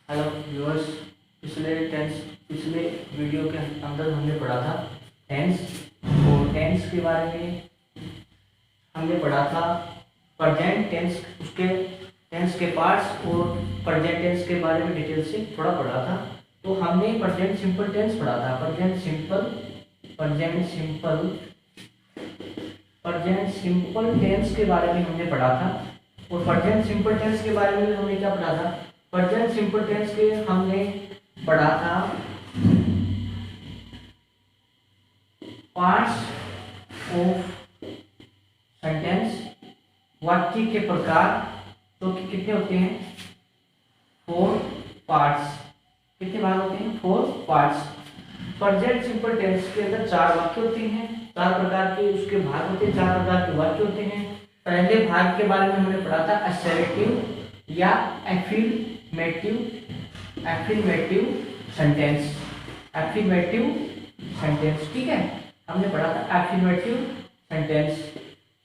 Hello viewers. पिछले video के अंदर हमने पढ़ा था टेंस, और टेंस के बारे में हमने पढ़ा था प्रेजेंट टेंस, उसके टेंस के पार्ट्स और प्रेजेंट टेंस के बारे में डिटेल से थोड़ा पढ़ा था। तो हमने प्रेजेंट सिंपल टेंस पढ़ा था, प्रेजेंट सिंपल टेंस के बारे में हमने पढ़ा था। और प्रेजेंट सिंपल टेंस के बारे में हमने क्या पढ़ा था? प्रेजेंट सिंपल टेंस के हमने पढ़ा था पार्ट्स ऑफ सेंटेंस, वाक्य के प्रकार। तो कितने होते हैं? 4 पार्ट्स। कितने भाग होते हैं? 4 पार्ट्स। प्रेजेंट सिंपल टेंस के अंदर 4 वाक्य होते हैं, 4 प्रकार के उसके भाग होते हैं, 4 प्रकार के वाक्य होते हैं। पहले भाग के बारे में हमने पढ़ा था असर्टिव या एफिर्मेटिव सेंटेंस। ठीक है, हमने पढ़ा था एफिर्मेटिव सेंटेंस,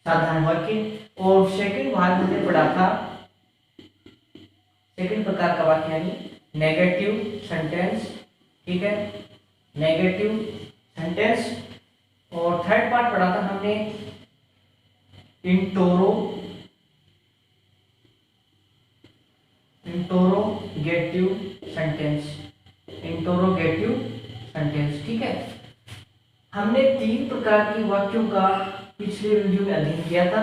साधारण वाक्य। और सेकंड भाग हमने पढ़ा था सेकंड प्रकार का वाक्य यानी नेगेटिव सेंटेंस। ठीक है, नेगेटिव सेंटेंस। और थर्ड पार्ट पढ़ा था हमने इंटरोगेटिव सेंटेंस। ठीक है, हमने 3 प्रकार की वाक्यों का पिछले वीडियो में अध्ययन किया था,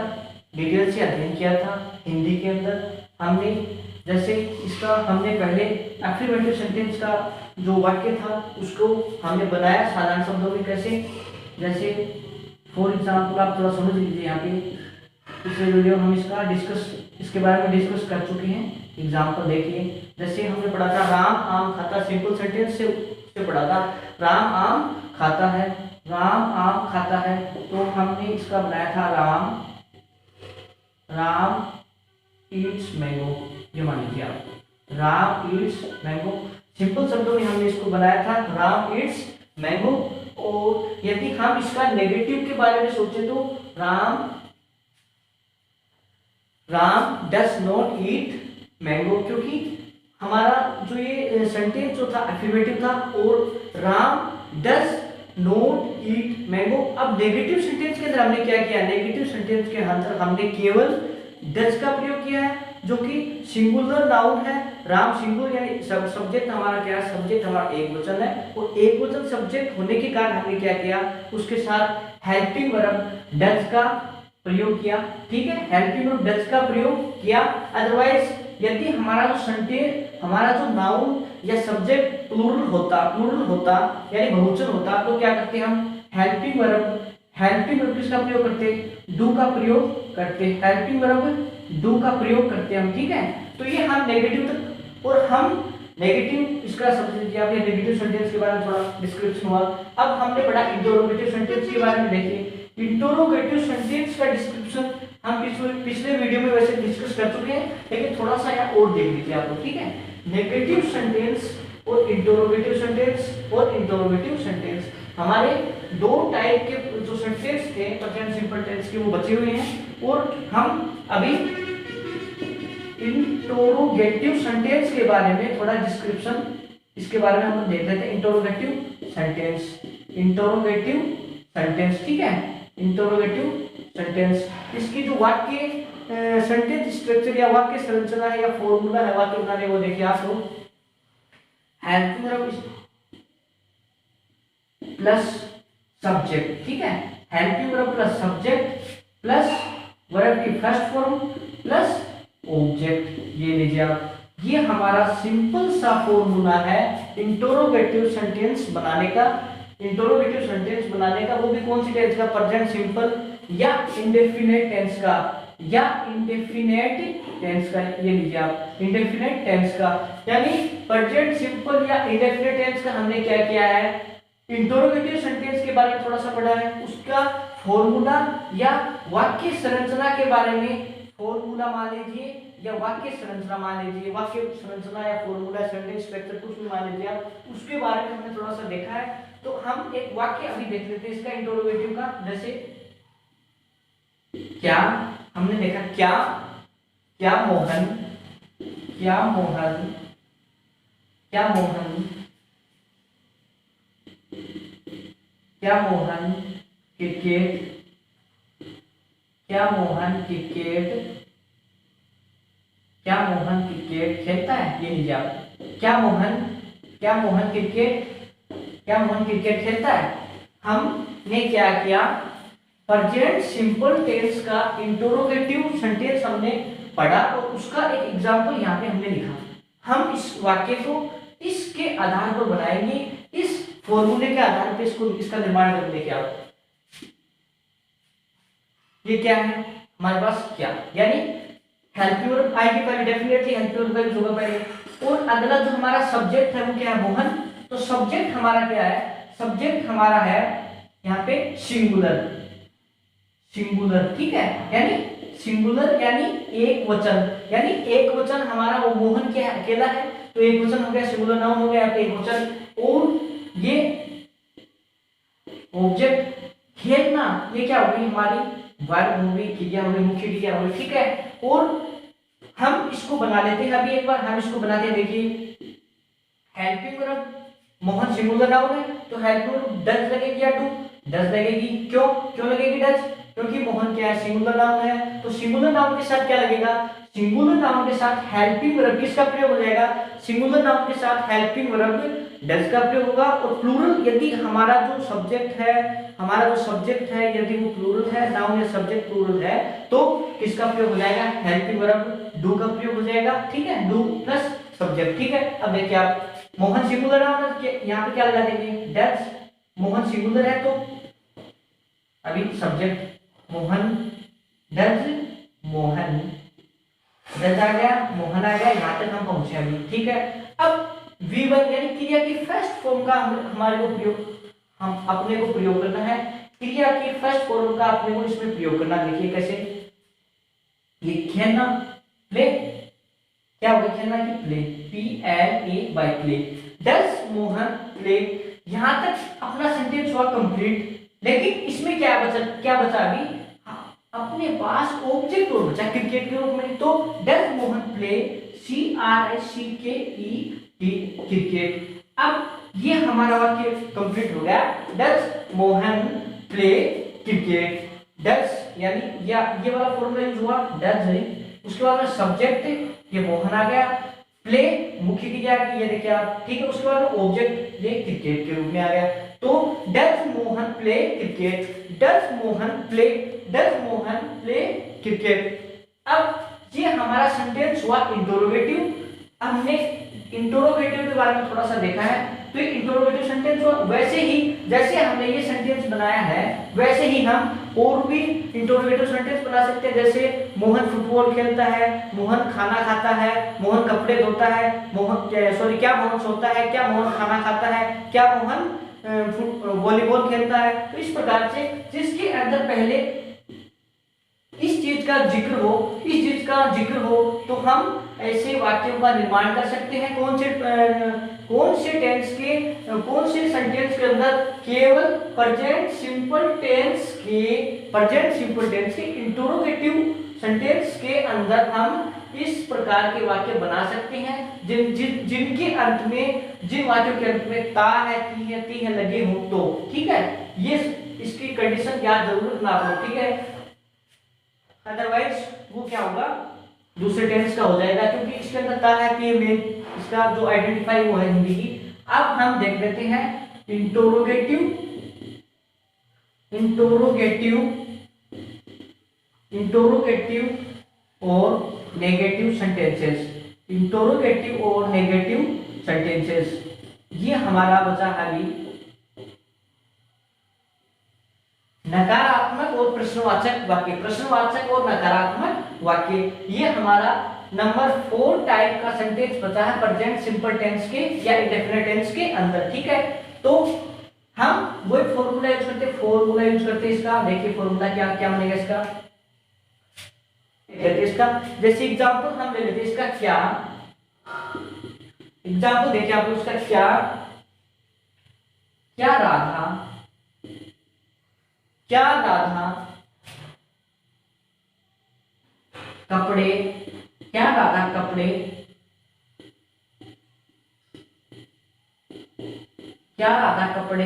डिटेल से अध्ययन किया था। हिंदी के अंदर हमने जैसे इसका हमने पहले एफर्मेटिव सेंटेंस का जो वाक्य था उसको हमने बनाया साधारण शब्दों में। कैसे? जैसे फॉर एग्जाम्पल आप थोड़ा समझ लीजिए, यहाँ पे पिछले वीडियो हम इसके बारे में डिस्कस कर चुके हैं। एग्जाम्पल देखिए, जैसे हमने पढ़ा था राम आम खाता, सिंपल सेंटेंस से पढ़ा था राम आम खाता है। तो हमने इसका बनाया था राम ईट्स मैंगो। ये मान लीजिए आप, राम ईट्स मैंगो। सिंपल शब्दों में हमने इसको बनाया था राम ईट्स मैंगो। और यदि हम इसका नेगेटिव के बारे में सोचें तो Ram does not eat mango, क्योंकि हमारा जो ये सेंटेंस जो था एफर्मेटिव था और Ram does not eat mango. अब नेगेटिव सेंटेंस के अंदर हमने क्या किया? नेगेटिव सेंटेंस के अंदर हमने केवल डस का प्रयोग किया है, जो कि सिंगुलर नाउन है। राम सिंगुलर यानी सब्जेक्ट हमारा क्या है? सब्जेक्ट हमारा एक वचन है, और एक वचन सब्जेक्ट होने के कारण हमने क्या किया? उसके साथ हेल्पिंग वर्ब डज का प्रयोग किया। ठीक है, हेल्पिंग वर्ब डज का प्रयोग किया। अदरवाइज यदि हमारा जो नाउन या सब्जेक्ट प्लूरल होता यानी बहुवचन होता, तो क्या करते हम? हेल्पिंग वर्ब किसका प्रयोग करते? डू का प्रयोग करते। हेल्पिंग वर्ब डू का प्रयोग करते हम। ठीक है, तो ये हम नेगेटिव तक, और हम नेगेटिव इसका सब्जेक्ट या फिर नेगेटिव सेंटेंस के बारे में थोड़ा डिस्क्रिप्शन हुआ। अब हमने पढ़ा इंटरोगेटिव सेंटेंस के बारे में। देखिए, इंटरोगेटिव सेंटेंस का डिस्क्रिप्शन हम पिछले वीडियो में वैसे डिस्कस कर चुके हैं, लेकिन थोड़ा सा यहाँ और देख लीजिए आप लोग। ठीक है, नेगेटिव सेंटेंस और इंटरोगेटिव सेंटेंस हमारे 2 टाइप के जो सेंटेंस थे प्रेजेंट सिंपल टेंस के, वो बचे हुए हैं। और हम अभी इंटरोगेटिव सेंटेंस के बारे में थोड़ा डिस्क्रिप्शन इसके बारे में हम देख लेते हैं। Interrogative sentence. ठीक है, इंटरोगेटिव सेंटेंस, इसकी जो वाक्य सेंटेंस स्ट्रक्चर या वाक्य संरचना है या फॉर्मूला है वाक्य बनाने, वो देखिए आप लोग। Helping verb plus subject. ठीक है, helping verb plus subject plus verb की फर्स्ट फॉर्म प्लस ऑब्जेक्ट। ये लीजिए आप, ये हमारा सिंपल सा फॉर्मूला है इंटरोगेटिव सेंटेंस बनाने का। वो भी कौन सी टेंस का? प्रेजेंट सिंपल या इंडेफिनिट टेंस का। ये लीजिए आप, इंडेफिनिट टेंस का, यानी प्रेजेंट सिंपल या इंडेफिनिट टेंस का हमने क्या किया है? इंटरोगेटिव सेंटेंस के बारे में थोड़ा सा पढ़ा है, उसका फॉर्मूला या वाक्य संरचना के बारे में फॉर्मूला मान लीजिए या वाक्य संरचना मान लीजिए, वाक्य संरचना या फॉर्मूला सेंटेंस स्ट्रक्चर कुछ भी मान लीजिए आप, उसके बारे में हमने थोड़ा सा देखा है। तो हम एक वाक्य अभी देख लेते हैं इसका इंटरोगेटिव का। जैसे क्या, हमने देखा क्या मोहन क्या मोहन क्या मोहन क्रिकेट क्या मोहन क्रिकेट क्या मोहन क्रिकेट खेलता है? ये लीजिए आप, क्या मोहन क्रिकेट खेलता है। हमने क्या किया, प्रेजेंट सिंपल टेंस का इंटरोगेटिव सेंटेंस हमने पढ़ा और उसका एक एग्जांपल यहाँ पे हमने लिखा। हम इस वाक्य को इसके आधार पर बनाएंगे, इस फॉर्मूले के आधार पर इसका निर्माण करेंगे। क्या ये क्या है हमारे पास, क्या यानी हेल्प यूर आएगी पहले, डेफिनेटली हेल्प यूर वर्ब होगा पहले। और अगला जो हमारा सब्जेक्ट है वो क्या है, मोहन। तो सब्जेक्ट हमारा क्या है, सब्जेक्ट हमारा है यहाँ पे सिंगुलर, ठीक है, यानी सिंगुलर यानी एक वचन, यानी एक वचन हमारा वो मोहन क्या अकेला है, तो एक वचन हो गया, सिंगुलर नाउन हो गया यहाँ पे एक वचन। और ये ऑब्जेक्ट खेलना, ये क्या होगी हमारी वर्ब होगी, क्रिया होगी, मुख्य क्रिया होगी, ठीक है। और हम इसको बना लेते हैं, अभी एक बार हम इसको बनाते हैं, देखिए helping verb, Mohan singular noun है तो हेल्प वर्ब डज लगेगी या डू, डज लगेगी। क्यों लगेगी डज, क्योंकि मोहन क्या है, सिंगुलर नाउन है। तो सिंगुलर नाउन के साथ क्या लगेगा, सिंगुलर नाउन के साथ हेल्पिंग वर्ब किसका प्रयोग हो जाएगा, सिंगुलर नाउन के साथ हेल्पिंग वर्ब डज का प्रयोग होगा। और प्लूरल यदि हमारा जो सब्जेक्ट है यदि वो प्लूरल है, नाउन या सब्जेक्ट प्लूरल है, तो किसका प्रयोग हो जाएगा, हेल्पिंग वर्ब डू का प्रयोग हो जाएगा, ठीक है, डू प्लस सब्जेक्ट, ठीक है। अब देखिए आप, मोहन सिंगुलर नाउन है, यहाँ पे क्या लगा देंगे, डज। मोहन सिंगुलर है तो अभी subject Mohan, does Mohan, does आ गया, मोहन आ गया, यहाँ तक हम पहुंचे अभी, ठीक है। अब V1 यानी क्रिया की फर्स्ट फॉर्म का हमारे को प्रयोग, हम अपने को प्रयोग करना है, क्रिया की फर्स्ट फॉर्म का अपने को इसमें प्रयोग करना। देखिए कैसे, ये खेलना, प्ले, क्या होगा खेलना की play, PLA bye play, does Mohan play. यहां तक अपना सेंटेंस हुआ कंप्लीट, लेकिन इसमें क्या बचा अभी, अपने पास ऑब्जेक्ट और बचा क्रिकेट के रूप में, तो does Mohan play, CRICKET cricket. अब ये हमारा वाक्य कंप्लीट हो गया, does Mohan play cricket, does यानी ये वाला फॉर्मूला यूज हुआ, डज है, उसके बाद में सब्जेक्ट ये मोहन आ गया, प्ले मुख्य क्रिया की, ये देखिए आप, ठीक है, उसके बाद में ऑब्जेक्ट ये क्रिकेट के रूप में आ गया। तो does Mohan play cricket, does Mohan play cricket. अब ये हमारा सेंटेंस हुआ इंटरोगेटिव। हमने इंटरोगेटिव के बारे में थोड़ा सा देखा है, तो ये इंटरोगेटिव सेंटेंस हुआ। वैसे ही जैसे हमने ये सेंटेंस बनाया है, वैसे ही हम और भी इंटरोगेटिव सेंटेंस बना सकते हैं, जैसे मोहन फुटबॉल खेलता है, मोहन खाना खाता है, मोहन कपड़े धोता है, क्या मोहन सोता है, क्या मोहन खाना खाता है, क्या मोहन वॉलीबॉल खेलता है। तो इस प्रकार से जिसके अंदर पहले इस चीज का जिक्र हो तो हम ऐसे वाक्यों का निर्माण कर सकते हैं। कौन से सेंटेंस के अंदर केवल प्रेजेंट सिंपल टेंस के इंटरोगेटिव सेंटेंस के अंदर हम इस प्रकार के वाक्य बना सकते हैं, जिनके अंत में, जिन वाक्यों के अंत में ता है, ती है लगे हो, तो ठीक है, ये इसकी कंडीशन याद जरूर रखना आप लोग, ठीक है। अदरवाइज वो क्या होगा, दूसरे टेंस का हो जाएगा, क्योंकि इसके अंदर ता है कि मेन इसका जो आइडेंटिफाई वो है हिंदी की। अब हम देख लेते हैं इंटरोगेटिव और नेगेटिव सेंटेंसेस। ये हमारा बचा अभी नकारात्मक और प्रश्नवाचक वाक्य। ये हमारा नंबर 4 टाइप का सेंटेंस बचा है प्रेजेंट सिंपल टेंस के या इंडेफिनिट टेंस के अंदर, ठीक है। तो हम वही फॉर्मूला यूज करते हैं इसका। देखिए फॉर्मूला क्या बनेगा इसका, जैसे एग्जांपल हम ले लेते हैं इसका क्या, एग्जांपल देखिए आप लोग, इसका क्या राधा कपड़े क्या राधा कपड़े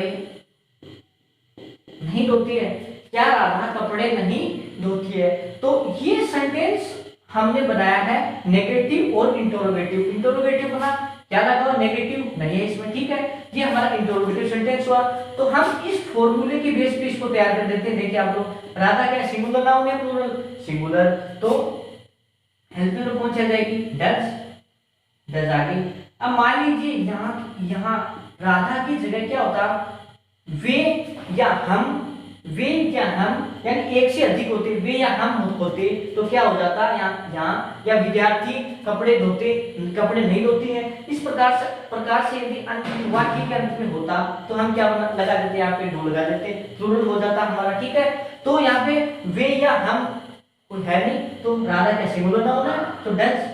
नहीं धोती है? क्या राधा कपड़े नहीं धोती है? तो ये सेंटेंस हमने बनाया है नेगेटिव और इंटरोगेटिव। इंटरोगेटिव बना, क्या लगा हुआ? नेगेटिव नहीं है इसमें, ठीक है। ये हमारा इंटरोगेटिव सेंटेंस हुआ। तो हम इस फॉर्मूले की बेस पे इसको तैयार कर देते हैं। देखिए आप लोग, राधा क्या सिंगुलर नाउन है प्लूरल? सिंगुलर, तो हेल्प में कौन सी आ जाएगी? डज। डज आ गई। अब मान लीजिए यहाँ राधा की जगह क्या होता? वे या हम, वे या हम, यानी एक से अधिक होते, वे या हम होते तो क्या हो जाता? यहाँ या विद्यार्थी कपड़े धोते, कपड़े नहीं धोती हैं। इस प्रकार से यदि वाक्य के अंत में होता तो हम क्या लगा देते? यहाँ पे डू लगा देते, प्लूरल हो जाता हमारा, ठीक है। तो यहाँ पे वे या हम कोई है नहीं, तो राधा क्या सिंगुलर नाउन है, तो does.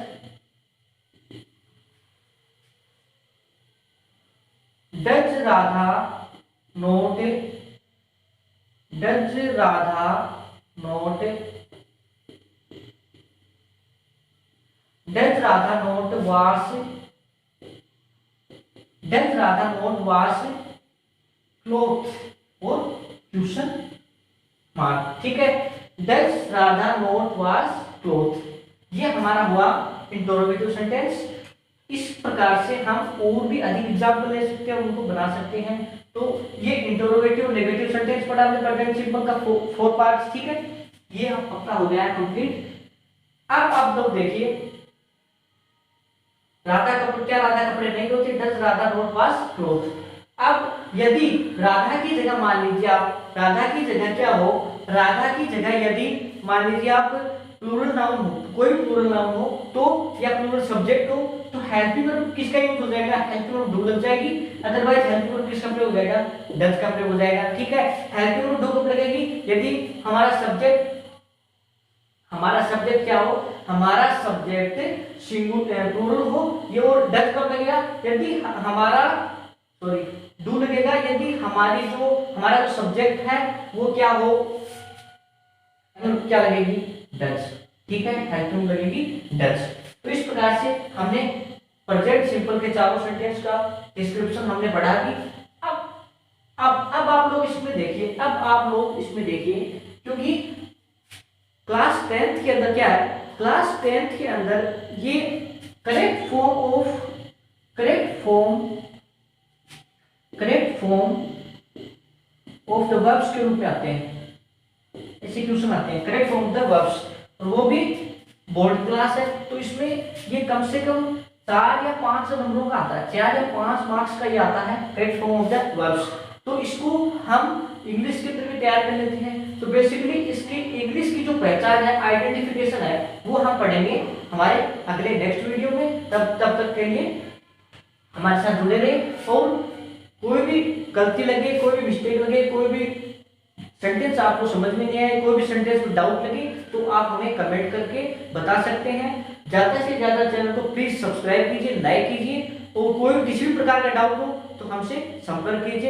Does Radha note, does Radha note, does Radha not wash, does Radha not wash cloth और ट्यूशन मार्क, ठीक है। Does Radha not wash cloth, ये हमारा हुआ इंटरोगेटिव सेंटेंस। इस प्रकार से हम और भी अधिक एग्जाम्पल ले सकते हैं, उनको बना सकते हैं। तो ये इंटरोगेटिव नेगेटिव सेंटेंस पढ़ा हमने प्रेजेंट सिंपल का 4 पार्ट्स, ठीक है। ये आपका हो गया है कंप्लीट। अब आप लोग देखिए, राधा कपड़े, क्या राधा कपड़े नहीं धोती? Does Radha not wash cloth. अब यदि राधा की जगह मान लीजिए आप, राधा की जगह क्या हो? राधा की जगह यदि मान लीजिए आप प्लूरल नाउन हो, कोई भी प्लूरल नाउन हो तो, या प्लूरल सब्जेक्ट हो, तो हेल्पिंग वर्ब किसका यूज हो जाएगा? हेल्पिंग वर्ब डू लग जाएगी। अदरवाइज हेल्पिंग वर्ब किसका प्रयोग हो जाएगा? डज का प्रयोग हो जाएगा, ठीक है। हेल्पिंग वर्ब डू कब लगेगी? यदि हमारा सब्जेक्ट क्या हो? हमारा सब्जेक्ट सिंगुलर प्लूरल हो, ये। और डज कब लगेगा? यदि हमारा डू लगेगा यदि हमारा जो सब्जेक्ट है वो क्या हो? क्या लगेगी? डज, ठीक है। हेल्पिंग लगेगी डज। तो इस प्रकार से हमने प्रेजेंट सिंपल के चारों सेंटेंस का डिस्क्रिप्शन हमने पढ़ा दी। अब आप लोग इसमें देखिए, क्योंकि क्लास 10th के अंदर क्या है? क्लास 10th के अंदर ये correct form of the verbs के रूप में आते हैं, ऐसे क्वेश्चन आते हैं, correct form of the verbs, और वो भी बोर्ड क्लास है। तो इसमें ये कम से कम 4 या 5 नंबरों का आता है, 4 या 5 मार्क्स का ये आता है, correct form of the verbs. तो इसको हम इंग्लिश के अंदर भी तैयार कर लेते हैं। तो बेसिकली इसकी इंग्लिश की जो पहचान है, आइडेंटिफिकेशन है, वो हम पढ़ेंगे हमारे अगले नेक्स्ट वीडियो में। तब तक के लिए हमारे साथ जुड़े रहे, और कोई भी गलती लगे, कोई भी मिस्टेक लगे, कोई भी सेंटेंस आपको समझ में नहीं आए, कोई भी सेंटेंस में डाउट लगे, तो आप हमें कमेंट करके बता सकते हैं। ज्यादा से ज्यादा चैनल को प्लीज सब्सक्राइब कीजिए, लाइक कीजिए, और कोई भी किसी भी प्रकार का डाउट हो तो हमसे संपर्क कीजिए।